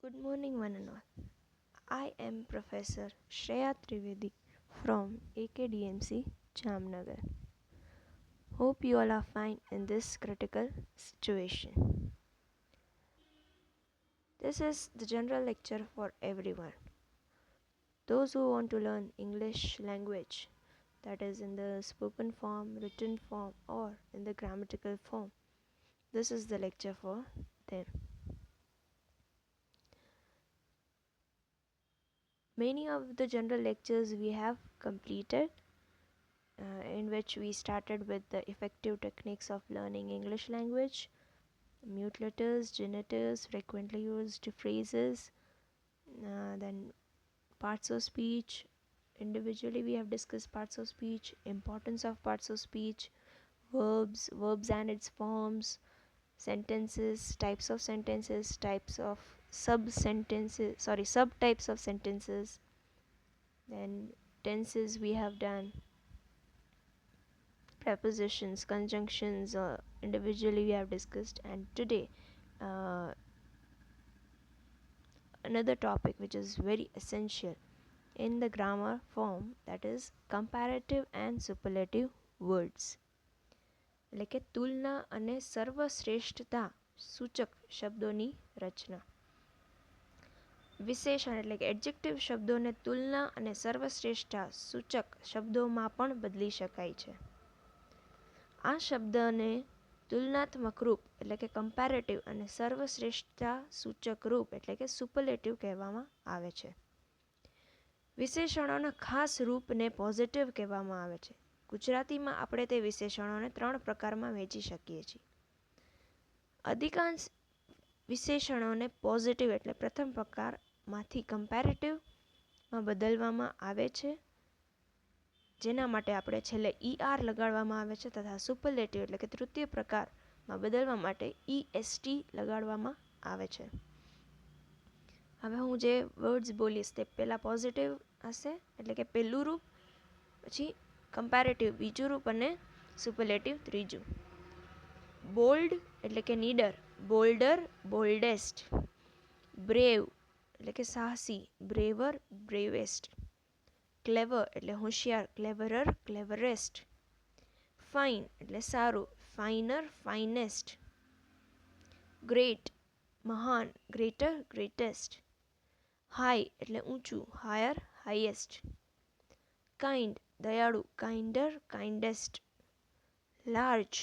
Good morning, one and all. I am Professor Shreya Trivedi from AKDMC Jamnagar. Hope you all are fine in this critical situation. This is the general lecture for everyone. Those who want to learn English language, that is in the spoken form, written form, or in the grammatical form, this is the lecture for them. Many of the general lectures we have completed, in which we started with the effective techniques of learning English language, mute letters, genitals, frequently used phrases, then parts of speech. Individually, we have discussed parts of speech, importance of parts of speech, verbs and its forms, sentences, types of sentences, types of subtypes of sentences, then tenses we have done, prepositions, conjunctions, individually we have discussed. And today another topic which is very essential in the grammar form, that is comparative and superlative words, એટલે કે તુલના અને સર્વશ્રેષ્ઠતા સૂચક શબ્દોની રચના. વિશેષણ એટલે કે adjective શબ્દોને તુલના અને સર્વશ્રેષ્ઠતા સૂચક શબ્દોમાં પણ બદલી શકાય છે. આ શબ્દને તુલનાત્મક રૂપ એટલે કે કમ્પેરેટિવ અને સર્વશ્રેષ્ઠતા સૂચક રૂપ એટલે કે સુપરલેટિવ કહેવામાં આવે છે. વિશેષણોના ખાસ રૂપને પોઝિટિવ કહેવામાં આવે છે. ગુજરાતીમાં આપણે તે વિશેષણોને 3 પ્રકારમાં વહેંચી શકીએ છીએ. અધિકાંશ વિશેષણોને પોઝિટિવ એટલે પ્રથમ પ્રકારમાંથી કમ્પેરેટિવમાં બદલવામાં આવે છે, જેના માટે આપણે છેલ્લે ER લગાડવામાં આવે છે, તથા સુપરલેટિવ એટલે કે તૃતીય પ્રકારમાં બદલવા માટે EST લગાડવામાં આવે છે. હવે હું જે વર્ડ્સ બોલીશ તે પહેલાં પોઝિટિવ હશે એટલે કે પહેલું રૂપ, પછી કમ્પેરેટિવ બીજું રૂપ અને સુપરલેટિવ ત્રીજું. બોલ્ડ એટલે કે નીડર, બોલ્ડર, બોલ્ડેસ્ટ. બ્રેવ એટલે કે સાહસી, બ્રેવર, બ્રેવેસ્ટ. ક્લેવર એટલે હોશિયાર, ક્લેવરર, ક્લેવરેસ્ટ. ફાઇન એટલે સારું, ફાઇનર, ફાઇનેસ્ટ. ગ્રેટ મહાન, ગ્રેટર, ગ્રેટેસ્ટ. હાઈ એટલે ઊંચું, હાયર, હાઈએસ્ટ. કાઇન્ડ દયાળુ, કાઇન્ડર, કાઇન્ડેસ્ટ. લાર્જ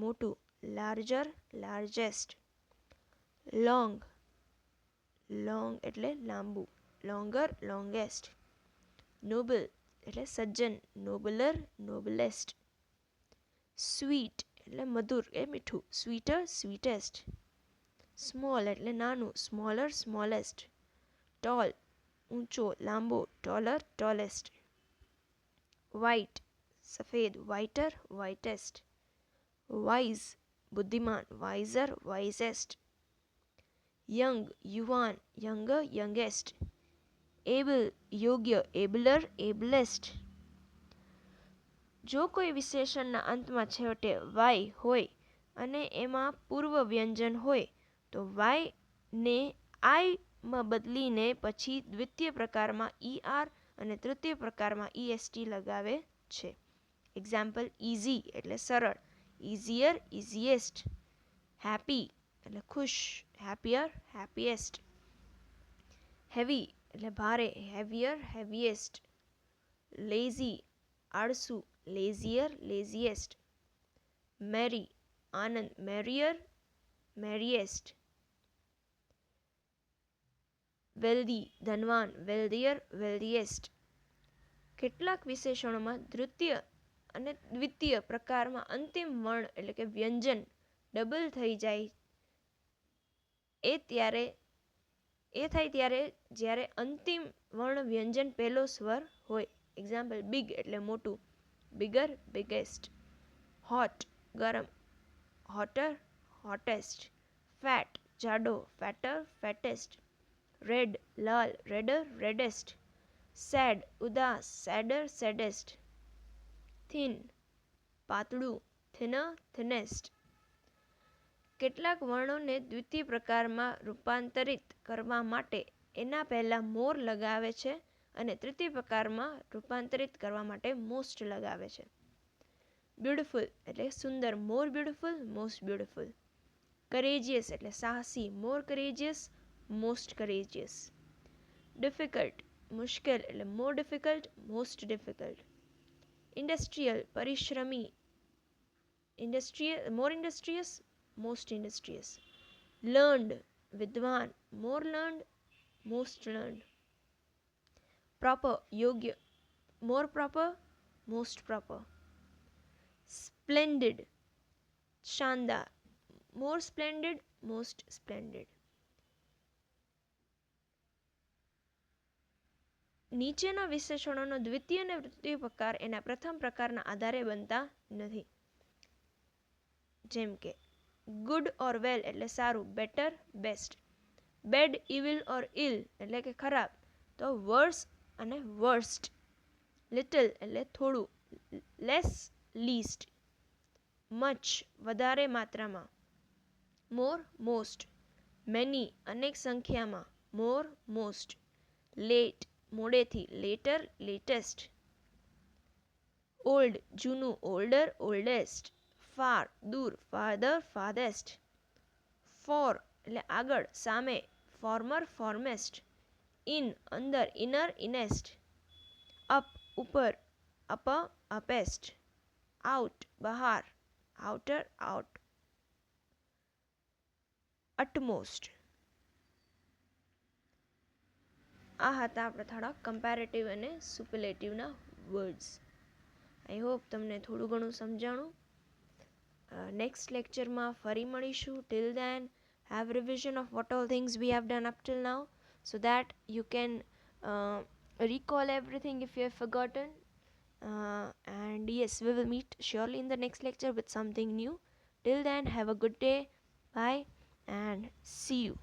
મોટું, લાર્જર, લાર્જેસ્ટ. લોંગ લોંગ એટલે લાંબુ, લોંગર, લોંગેસ્ટ. નોબલ એટલે સજ્જન, નોબલર, નોબલેસ્ટ. સ્વીટ એટલે મધુર કે મીઠું, સ્વીટર, સ્વીટેસ્ટ. સ્મોલ એટલે નાનું, સ્મોલર, સ્મોલેસ્ટ. ટોલ ઊંચો, લાંબો, ટોલર, ટોલેસ્ટ. વ્હાઇટ સફેદ, વ્હાઇટર, વ્હાઇટેસ્ટ. વાઇઝ બુદ્ધિમાન, વાઇઝર, વાઇઝેસ્ટ. યંગ યુવાન, યંગર, યંગેસ્ટ. એબલ યોગ્ય, એબલર, એબલેસ્ટ. જો કોઈ વિશેષણના અંતમાં છેવટે વાય હોય અને એમાં પૂર્વ વ્યંજન હોય તો વાયને આઈમાં બદલીને પછી દ્વિતીય પ્રકારમાં ER અને તૃતીય પ્રકારમાં EST લગાવે છે. એક્ઝામ્પલ ઇઝી એટલે સરળ, ઇઝીયર, ઇઝીએસ્ટ. હેપી એટલે ખુશ, હેપીયર, હેપીએસ્ટ. હેવી એટલે ભારે, હેવિયર, હેવીએસ્ટ. લેઝી આળસુ, લેઝિયર, લેઝીએસ્ટ. મેરી આનંદ, મેરિયર, મેરીએસ્ટ. વેલ્ધી ધનવાન, વેલ્ધિયર, વેલ્ધીએસ્ટ. કેટલાક વિશેષણોમાં તૃતીય અને દ્વિતીય પ્રકારમાં અંતિમ વર્ણ એટલે કે વ્યંજન ડબલ થઈ જાય એ થાય ત્યારે જ્યારે અંતિમ વર્ણ વ્યંજન પહેલો સ્વર હોય. એક્ઝામ્પલ બિગ એટલે મોટું, બિગર, બિગેસ્ટ. હોટ ગરમ, હોટર, હોટેસ્ટ. ફેટ જાડો, ફેટર, ફેટેસ્ટ. રેડ લાલ, રેડર, રેડેસ્ટ. સેડ ઉદાસ, સેડર, સેડેસ્ટ. થિન પાતળું, થિનર, થિનેસ્ટ. કેટલાક વર્ણોને દ્વિતીય પ્રકારમાં રૂપાંતરિત કરવા માટે એના પહેલાં મોર લગાવે છે અને તૃતીય પ્રકારમાં રૂપાંતરિત કરવા માટે મોસ્ટ લગાવે છે. બ્યુટિફુલ એટલે સુંદર, મોર બ્યુટિફુલ, મોસ્ટ બ્યુટિફુલ. કરેજિયસ એટલે સાહસી, મોર કરેજિયસ, મોસ્ટ કરેજિયસ. ડિફિકલ્ટ મુશ્કેલ એટલે મોર ડિફિકલ્ટ, મોસ્ટ ડિફિકલ્ટ. ઇન્ડસ્ટ્રીયલ પરિશ્રમી, મોર ઇન્ડસ્ટ્રીયસ, મોસ્ટ ઇન્ડસ્ટ્રીયસ. લર્ન્ડ વિદ્વાન, મોર લર્ન્ડ, મોસ્ટ લર્ન્ડ. પ્રોપર યોગ્ય, મોર પ્રોપર, મોસ્ટ પ્રોપર. સ્પ્લેન્ડિડ શાનદાર, મોર સ્પ્લેન્ડિડ, મોસ્ટ સ્પ્લેન્ડિડ. નીચેના વિશેષણોનો દ્વિતીય અને તૃતીય પ્રકાર એના પ્રથમ પ્રકારના આધારે બનતા નથી. જેમ કે ગુડ ઓર વેલ એટલે સારું, બેટર, બેસ્ટ. બેડ, ઇવિલ ઓર ઇલ એટલે કે ખરાબ, તો વર્સ અને વર્સ્ટ. લિટલ એટલે થોડું, લેસ, લીસ્ટ. મચ વધારે માત્રામાં, મોર, મોસ્ટ. મેની અનેક સંખ્યામાં, મોર, મોસ્ટ. લેટ મોડેથી, લેટર, લેટેસ્ટ. ઓલ્ડ જૂનું, ઓલ્ડર, ઓલ્ડેસ્ટ. ફાર દૂર, ફાધર, ફાધેસ્ટ. ફોર એટલે આગળ, સામે, ફોર્મર, ફોર્મેસ્ટ. ઇન અંદર, ઇનર, ઇનેસ્ટ. અપ ઉપર, અપર, અપેસ્ટ. આઉટ બહાર, આઉટર, આઉટ. અટમોસ્ટ. આ હતા આપણે થોડા કમ્પેરેટિવ અને સુપરલેટિવના વર્ડ્સ. આઈ હોપ તમને થોડું ઘણું સમજાણું. નેક્સ્ટ લેક્ચરમાં ફરી મળીશું. Till then have revision of what all things we have done up till now, so that you can recall everything if you have forgotten. And yes, we will meet surely in the next lecture with something new. Till then, have a good day. Bye and see you.